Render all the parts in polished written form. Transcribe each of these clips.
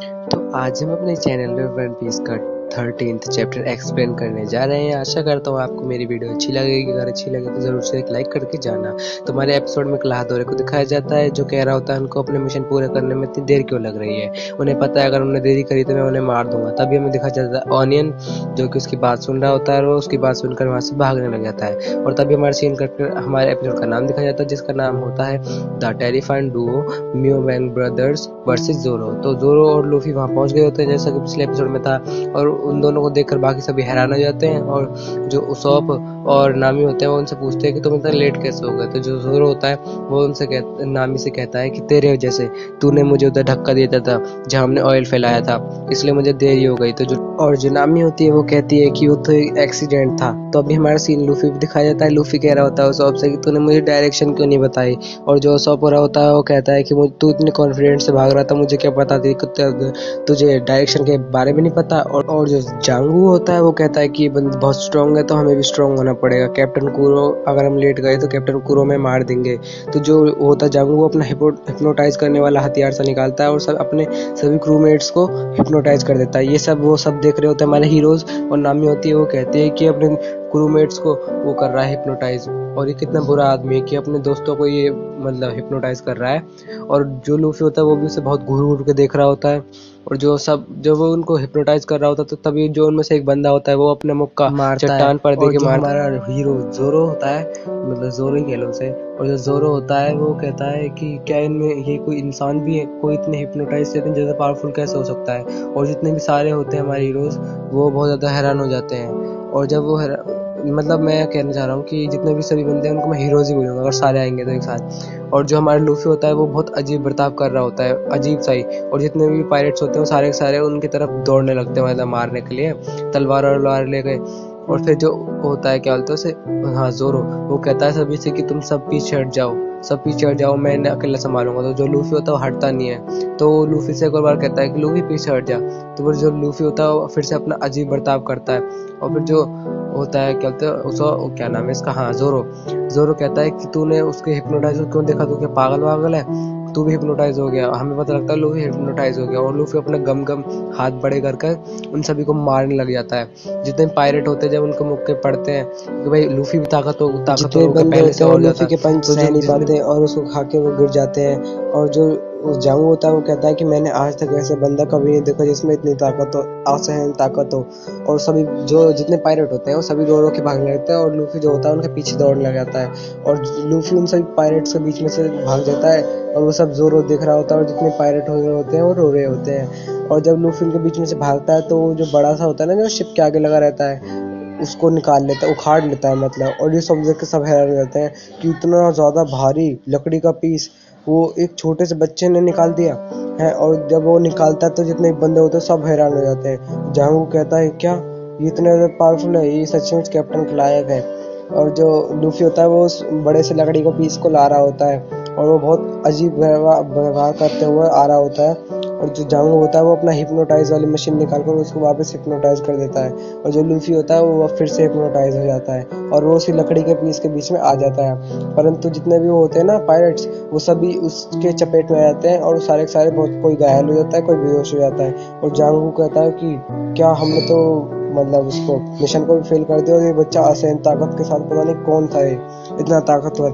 तो आज हम अपने चैनल में वन पीस का 13th चैप्टर एक्सप्लेन करने जा रहे हैं। आशा करता हूँ आपको मेरी वीडियो अच्छी लगेगी। अगर अच्छी लगे तो जरूर से एक लाइक करके जाना। तो हमारे एपिसोड में क्लाहदोरे को दिखाया जाता है जो कह रहा होता है उनको अपने मिशन पूरे करने में इतनी देर क्यों लग रही है। उन्हें पता है अगर उन्हें देरी करी तो मैं उन्हें मार दूंगा। तभी हमें दिखाया जाता है ऑनियन जो कि उसकी बात सुन रहा होता है और वो उसकी बात सुनकर वहाँ से भागने लग जाता है। और तभी हमारे सीन करके हमारे एपिसोड का नाम दिखाया जाता है जिसका नाम होता है the terrifying duo Mio Wang brothers versus Zoro. तो जोरो और लूफी वहाँ पहुंच गए होते हैं जैसा कि पिछले एपिसोड में था, और उन दोनों को देखकर बाकी सभी हैरान हो जाते हैं। और जो उसॉप और नामी होते हैं वो उनसे पूछते हैं कि तुम इतना लेट कैसे हो गए। तो जो जोरो होता है वो नामी से कहता है कि तेरे वजह से तूने मुझे उधर धक्का दिया था जहाँ हमने ऑयल फैलाया था, इसलिए मुझे देरी हो गई। तो जो नामी होती है वो कहती है कि वो तो एक एक्सीडेंट था। तो अभी हमारा सीन लूफी भी दिखाया जाता है। लूफी कह रहा होता है उसॉप से कि तूने मुझे डायरेक्शन क्यों नहीं बताई। और जो उसॉप हो रहा होता है वो कहता है कि तू इतने कॉन्फिडेंट से भाग रहा था, मुझे क्या पता थी तुझे डायरेक्शन के बारे में नहीं पता। और जो जांगू होता है वो कहता है कि ये बंदा बहुत स्ट्रांग है तो हमें भी स्ट्रांग होना पड़ेगा। कैप्टन कुरो अगर हम लेट गए तो कैप्टन कुरो में मार देंगे। तो जो होता है जांगू अपना हिप्नोटाइज करने वाला हथियार सा निकालता है और सब अपने सभी क्रूमेट्स को हिप्नोटाइज कर देता है। वो सब देख रहे होते हैं हमारे हीरोज। और नामी होती है वो कहती है कि अपने क्रूमेट्स को वो कर रहा है हिप्नोटाइज, और ये कितना बुरा आदमी है कि अपने दोस्तों को ये मतलब हिप्नोटाइज कर रहा है। और जो लूफी होता है वो भी उसे बहुत घूर घूर के देख रहा होता है। और जब वो उनको हिप्नोटाइज कर रहा होता है तो तभी जो उनमें से एक बंदा होता है वो अपने मुक्का चट्टान पर दे के मारता है। हमारा हीरो जोरो होता है, मतलब जोरो ही कह लो उसे। और जो जोरो होता है वो कहता है कि क्या इनमें ये कोई इंसान भी है, कोई इतने हिप्नोटाइज से इतने ज़्यादा पावरफुल कैसे हो सकता है। और जितने भी सारे होते हैं हमारे हीरोज वो बहुत ज़्यादा हैरान हो जाते हैं। और जब वो मतलब मैं कहना चाह रहा हूँ कि जितने भी सभी बंदे हैं उनको मैं हीरोज ही बोलूँगा अगर सारे आएंगे तो एक साथ। और जो हमारा लूफी होता है वो बहुत अजीब बर्ताव कर रहा होता है, अजीब सा ही। और जितने भी पायरेट्स होते हैं वो सारे के सारे उनकी तरफ दौड़ने लगते हैं मतलब मारने के लिए, तलवार और तलवार लेके। और फिर जो होता है क्या बोलते हैं उसे, हाँ जोरो, वो कहता है सभी से कि तुम सब पीछे हट जाओ, सब पीछे हट जाओ, मैं अकेला संभालूंगा। तो जो लूफी होता है वो हटता नहीं है। तो लूफी से एक और बार कहता है कि लूफी पीछे हट जा। तो फिर जो लूफी होता है वो फिर से अपना अजीब बर्ताव करता है। और फिर जो होता है क्या बोलते हैं उसको, क्या नाम है इसका, हाँ जोरो। जोरो कहता है कि तूने उसके हिप्नोटाइज क्यों देखा, तू क्या पागल वागल है, तू भी हिप्नोटाइज हो गया। हमें पता लगता है लूफी हिप्नोटाइज हो गया। और लूफी अपना गम गम हाथ बड़े कर उन सभी को मारने लग जाता है। जितने पायरेट होते हैं जब उनके मुक्के पड़ते हैं कि भाई लूफी भी ताकतवर होकर पहले से और लूफी के पंच सह नहीं पाते और उसको खा के वो गिर जाते हैं। और जो जांगू होता है वो कहता है कि मैंने आज तक ऐसे बंदा कभी नहीं देखा जिसमें इतनी ताकत हो, असहन ताकत हो। और सभी जो जितने पायरेट होते हैं वो सभी रो रो के भागने लगते हैं और लूफी जो होता है उनके पीछे दौड़ने लग जाता है। और लूफी उन सभी पायरेट्स के बीच में से भाग जाता है और वो सब जोरो देख रहा होता है और जितने पायरेट होते हैं वो रो रहे होते हैं। और जब लूफी उनके बीच में से भागता है तो जो बड़ा सा होता है ना जो शिप के आगे लगा रहता है उसको निकाल लेता है, उखाड़ लेता है मतलब। और ये सब देख के सब हैरान हो जाते हैं कि इतना ज़्यादा भारी लकड़ी का पीस वो एक छोटे से बच्चे ने निकाल दिया है। और जब वो निकालता है तो जितने बंदे होते हैं सब हैरान हो जाते हैं। जांगू कहता है क्या ये इतना ज़्यादा पावरफुल है, ये सचमुच कैप्टन के लायक है। और जो लूफी होता है वो उस बड़े से लकड़ी का पीस को ला रहा होता है और वो बहुत अजीब व्यवहार करते हुए आ रहा होता है। और जो जांगू होता है वो अपना हिप्नोटाइज वाली मशीन निकाल कर उसको वापस हिप्नोटाइज कर देता है। और जो लूफी होता है वो फिर से हिप्नोटाइज हो जाता है और वो उसी लकड़ी के पीस के बीच में आ जाता है। परंतु जितने भी वो होते हैं ना पायरेट्स वो सभी उसके चपेट में आ जाते हैं और सारे के सारे बहुत, कोई घायल हो जाता है, कोई बेहोश हो जाता है। और जांगू कहता है कि क्या हमने तो मतलब उसको मिशन को भी फेल कर दिया और ये बच्चा असहन ताकत के साथ पता नहीं कौन था ये इतना ताकतवर।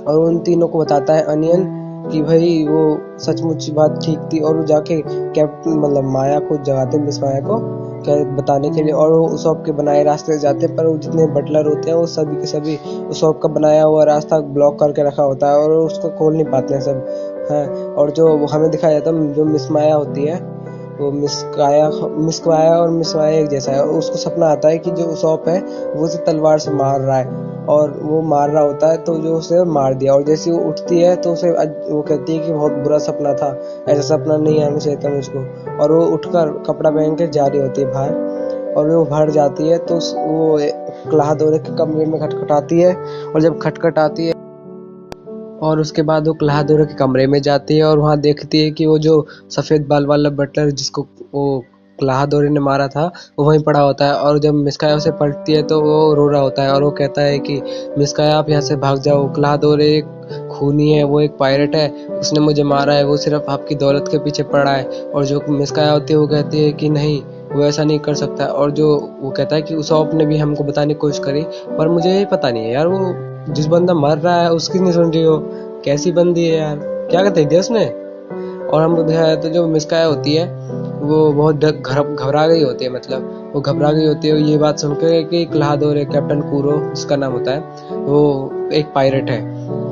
और उन तीनों को बताता है अनियन कि भाई वो सचमुच बात ठीक थी। और वो जाके कैप्टन मतलब माया को जगाते मिस माया को क्या बताने के लिए, और वो उसॉप के बनाए रास्ते से जाते हैं। पर वो जितने बटलर होते हैं वो सभी के सभी उसॉप का बनाया हुआ रास्ता ब्लॉक करके रखा होता है और उसको खोल नहीं पाते हैं सब हैं। और जो हमें दिखाया जाता है जो मिस माया होती है वो मिस काया और मिस माया एक जैसा है। और उसको सपना आता है कि जो उसॉप है वो उसे तलवार से मार रहा है और वो मार रहा होता है तो जो उसे मार दिया। और जैसे वो उठती है तो उसे वो कहती है कि बहुत बुरा सपना था, ऐसा सपना नहीं आना चाहिए था मुझको। और वो उठकर कपड़ा पहन के जा रही होती है बाहर और वो बाहर जाती है तो वो क्लाहदोरे के कमरे में खटखटाती है। और जब खटखटाती है और उसके बाद वो क्लाहदोरे के कमरे में जाती है और वहाँ देखती है कि वो जो सफ़ेद बाल वाला बटलर जिसको वो क्लाहादोरे ने मारा था वो वहीं पड़ा होता है, और जब मिस्काया उसे पलटती है तो वो रो रहा होता है और वो कहता है कि मिस्काया आप यहाँ से भाग जाओ, क्लाहादोरे एक खूनी है, वो एक पायरेट है, उसने मुझे मारा है, वो सिर्फ आपकी दौलत के पीछे पड़ा है। और जो मिस्काया होती है वो कहती है कि नहीं, वो ऐसा नहीं कर सकता। और जो वो कहता है कि उसौप ने भी हमको बताने की कोशिश करी, पर मुझे ये पता नहीं है यार, वो जिस बंदा मर रहा है उसकी नहीं सुन रही हो, कैसी बंदी है यार, क्या कहते दिया उसने। और हमको दिखाया तो जो मिस्काया होती है वो बहुत घबरा गई होती है, मतलब वो घबरा गई होती है ये बात सुन के कि क्लाहादोर कैप्टन कूरो जिसका नाम होता है वो एक पायरेट है,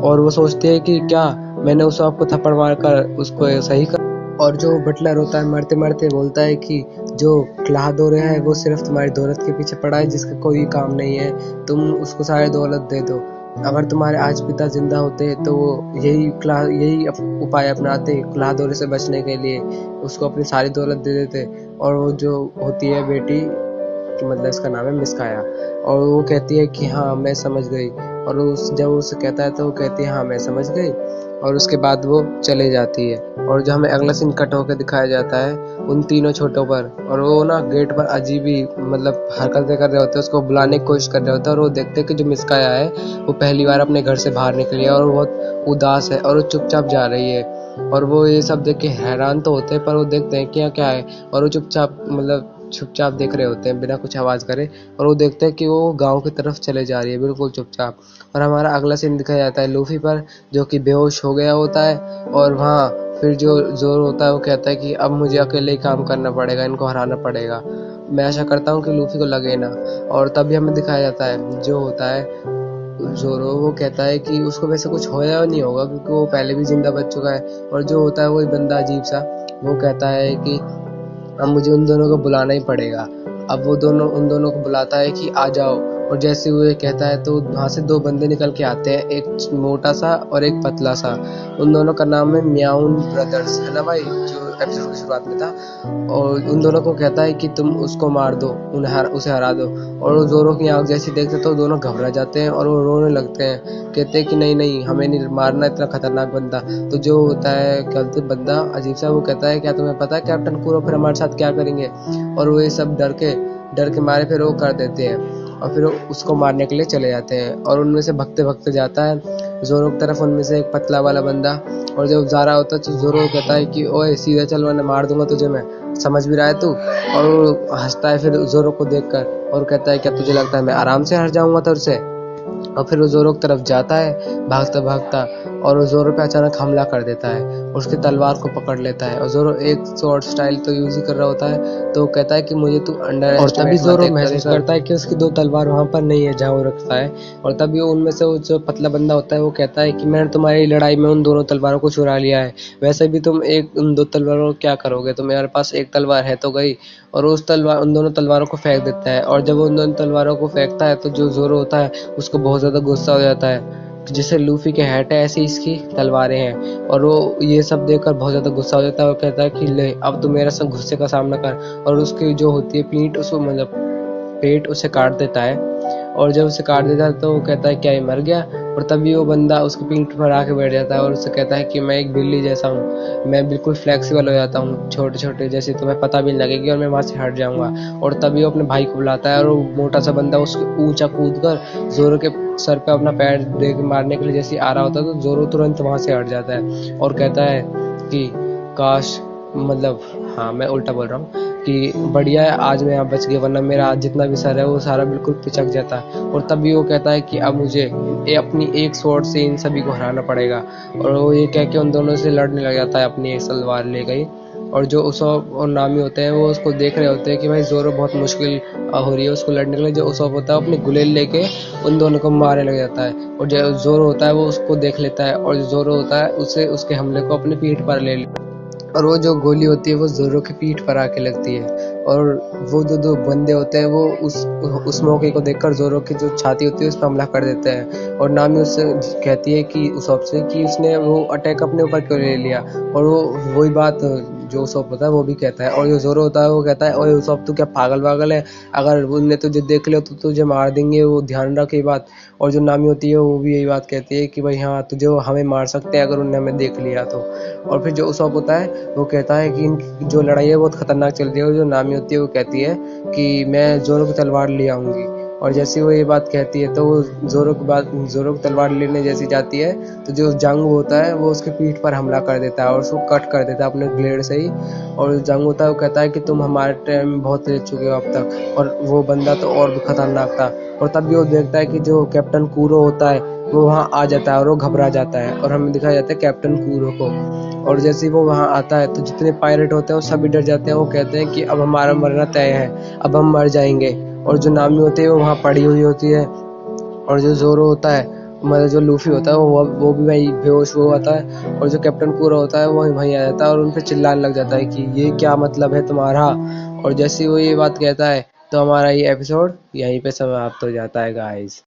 और वो सोचती है कि क्या मैंने उस आपको थप्पड़ मारकर उसको सही कर। और जो बटलर होता है मरते मरते बोलता है कि जो क्लाहादोरे है वो सिर्फ तुम्हारी दौलत के पीछे पड़ा है जिसका कोई काम नहीं है, तुम उसको सारी दौलत दे दो। अगर तुम्हारे आज पिता जिंदा होते तो वो यही उपाय अपनाते क्लाहादोरे से बचने के लिए, उसको अपनी सारी दौलत दे देते। और वो जो होती है बेटी कि मतलब इसका नाम है मिस्काया, और वो कहती है कि हाँ मैं समझ गई। और जब उसे कहता है तो वो कहती है हाँ मैं समझ गई, और उसके बाद वो चले जाती है। और जो हमें अगला सीन कट होकर दिखाया जाता है उन तीनों छोटों पर, और वो ना गेट पर अजीब ही मतलब हरकतें कर रहे होते हैं, उसको बुलाने की कोशिश कर रहे होते हैं, और वो देखते हैं कि जो मिस्काया है वो पहली बार अपने घर से बाहर निकली है और वो बहुत उदास है और वो चुपचाप जा रही है। और वो ये सब देख के हैरान तो होते हैं, पर वो देखते हैं कि यहाँ क्या है, और वो चुपचाप देख रहे होते हैं बिना कुछ आवाज़ करे। और वो देखते हैं कि वो गांव की तरफ चले जा रही है बिल्कुल चुपचाप। और हमारा अगला सीन दिखाया जाता है लूफी पर, जो कि बेहोश हो गया होता है। और वहाँ फिर जो जोर होता है वो कहता है कि अब मुझे अकेले ही काम करना पड़ेगा, इनको हराना पड़ेगा। मैं आशा करता हूँ कि लूफी को लगे ना। और तभी हमें दिखाया जाता है जो होता है जोरो, वो कहता है कि उसको वैसे कुछ होया नहीं होगा क्योंकि वो पहले भी जिंदा बच चुका है। और जो होता है वही बंदा अजीब सा, वो कहता है कि अब मुझे उन दोनों को बुलाना ही पड़ेगा। अब वो उन दोनों को बुलाता है कि आ जाओ। और जैसे वो ये कहता है तो वहाँ से दो बंदे निकल के आते हैं, एक मोटा सा और एक पतला सा। उन दोनों का नाम है म्याउन ब्रदर्स, है ना भाई, जो एपिसोड की शुरुआत में था। और उन दोनों को कहता है कि तुम उसको मार दो, उसे हरा दो। और वो जोरो की आंख जैसी देखते तो दोनों घबरा जाते हैं और वो रोने लगते हैं, कहते हैं कि नहीं नहीं हमें नहीं मारना, इतना खतरनाक बंदा। तो जो होता है गलत बंदा अजीब सा, वो कहता है क्या तुम्हें पता है कैप्टन कूरो फिर हमारे साथ क्या करेंगे। और वो ये सब डर के मारे फिर वो कर देते हैं और फिर उसको मारने के लिए चले जाते हैं। और उनमें से भगते भगते जाता है जोरो की तरफ उनमें से एक पतला वाला बंदा। और जब जा रहा होता है तो जोरो कहता है कि ओए सीधा चल वरना मार दूंगा तुझे मैं, समझ भी रहा है तू। और वो हंसता है फिर जोरो को देखकर और कहता है क्या तुझे लगता है मैं आराम से हट जाऊंगा तुझसे। और फिर वो जोरो की तरफ जाता है भागता भागता, और वो जोरो पे अचानक हमला कर देता है और उसकी तलवार को पकड़ लेता है। और जोरो एक शॉर्ट स्टाइल तो यूज ही कर रहा होता है, तो वो कहता है कि मुझे तू अंडर। और तभी जोरो महसूस करता है कि उसकी दो तलवार वहां पर नहीं है जहाँ वो रखता है। और तभी उनमें से वो जो पतला बंदा होता है वो कहता है कि मैंने तुम्हारी लड़ाई में उन दोनों तलवारों को चुरा लिया है, वैसे भी तुम उन दो तलवारों को क्या करोगे, तुम्हारे पास एक तलवार है तो गई। और उन दोनों तलवारों को फेंक देता है। और जब वो उन दोनों तलवारों को फेंकता है तो जो जोरो होता है उसको बहुत ज्यादा गुस्सा हो जाता है, जैसे लूफी के हैट है ऐसी इसकी तलवारें हैं। और वो ये सब देखकर बहुत ज्यादा गुस्सा हो जाता है और कहता है कि ले अब तू मेरे संग गुस्से का सामना कर। और उसकी जो होती है पीठ, उसको मतलब पेट उसे काट देता है। और जब उसे काट देता है तो वो कहता है क्या ये मर गया। और तभी वो बंदा उसकी पीठ पर आके बैठ जाता है और उससे कहता है कि मैं एक बिल्ली जैसा हूँ, मैं बिल्कुल फ्लेक्सिबल हो जाता हूँ, छोटे छोटे जैसे तुम्हें पता भी नहीं लगेगी और मैं वहां से हट जाऊंगा। और तभी वो अपने भाई को बुलाता है और वो मोटा सा बंदा उसको ऊंचा कूद कर जोरो के सर पे अपना पैर दे के मारने के लिए जैसे आ रहा होता है तो जोरो तुरंत वहां से हट जाता है और कहता है कि काश, मतलब हाँ मैं उल्टा बोल रहा हूँ कि बढ़िया है आज मैं यहाँ बच गया, वरना मेरा आज जितना भी सर है वो सारा बिल्कुल पिचक जाता है। और तभी वो कहता है कि अब मुझे अपनी एक स्वॉर्ड से इन सभी को हराना पड़ेगा। और वो ये कह के उन दोनों से लड़ने लग जाता है अपनी एक तलवार ले गई। और जो उसॉप और नामी होते हैं वो उसको देख रहे होते हैं कि भाई जोरो बहुत मुश्किल हो रही है उसको लड़ने के लिए। जो उसॉप होता है अपनी गुलेल लेके उन दोनों को मारने लग जाता है। और जो जोरो होता है वो उसको देख लेता है और जो जोरो होता है उसे उसके हमले को अपनी पीठ पर ले लेता है। और वो जो गोली होती है वो जोरो की पीठ पर आके लगती है। और वो जो दो बंदे होते हैं वो उस मौके को देखकर जोरो की जो छाती होती है उस पर हमला कर देते हैं। और नामी उससे कहती है कि उस से कि उसने वो अटैक अपने ऊपर क्यों ले लिया। और वो वही बात जो उसॉप होता है वो भी कहता है, और जो ज़ोरो होता है वो कहता है, ओए उसॉप तू क्या पागल है, अगर उनने तुझे देख लिया तो तुझे मार देंगे, वो ध्यान रख ये बात। और जो नामी होती है वो भी यही बात कहती है कि भाई हाँ तुझे वो हमें मार सकते हैं अगर उनने हमें देख लिया तो। और फिर जो उसॉप होता है वो कहता है कि इनकी जो लड़ाई है बहुत खतरनाक चल रही है, और जो नामी होती है वो कहती है कि मैं ज़ोरो की तलवार ले आऊँगी। और जैसे वो ये बात कहती है तो वो ज़ोरो की तलवार लेने जैसी जाती है तो जो जांगू होता है वो उसके पीठ पर हमला कर देता है और उसको कट कर देता है अपने ब्लेड से ही। और जो जांगू होता है वो कहता है कि तुम हमारे टाइम में बहुत तेज चुके हो अब तक। और वो बंदा तो और भी खतरनाक था। और तब भी वो देखता है कि जो कैप्टन कूरो होता है वो वहाँ आ जाता है और वो घबरा जाता है, और हमें दिखाया जाता है कैप्टन कूरो को। और जैसे ही वो वहाँ आता है तो जितने पायलट होते हैं वो सभी डर जाते हैं, वो कहते हैं कि अब हमारा मरना तय है, अब हम मर जाएंगे। और जो नामी होती है वो वहाँ पड़ी हुई होती है, और जो ज़ोरो होता है मतलब जो लूफी होता है वो भी वहीं बेहोश हुआ होता है, और जो कैप्टन कूरो होता है वो वहीं आ जाता है और उन पे चिल्लाने लग जाता है कि ये क्या मतलब है तुम्हारा। और जैसे ही वो ये बात कहता है तो हमारा ये एपिसोड यहीं पे समाप्त हो जाता है गाइस।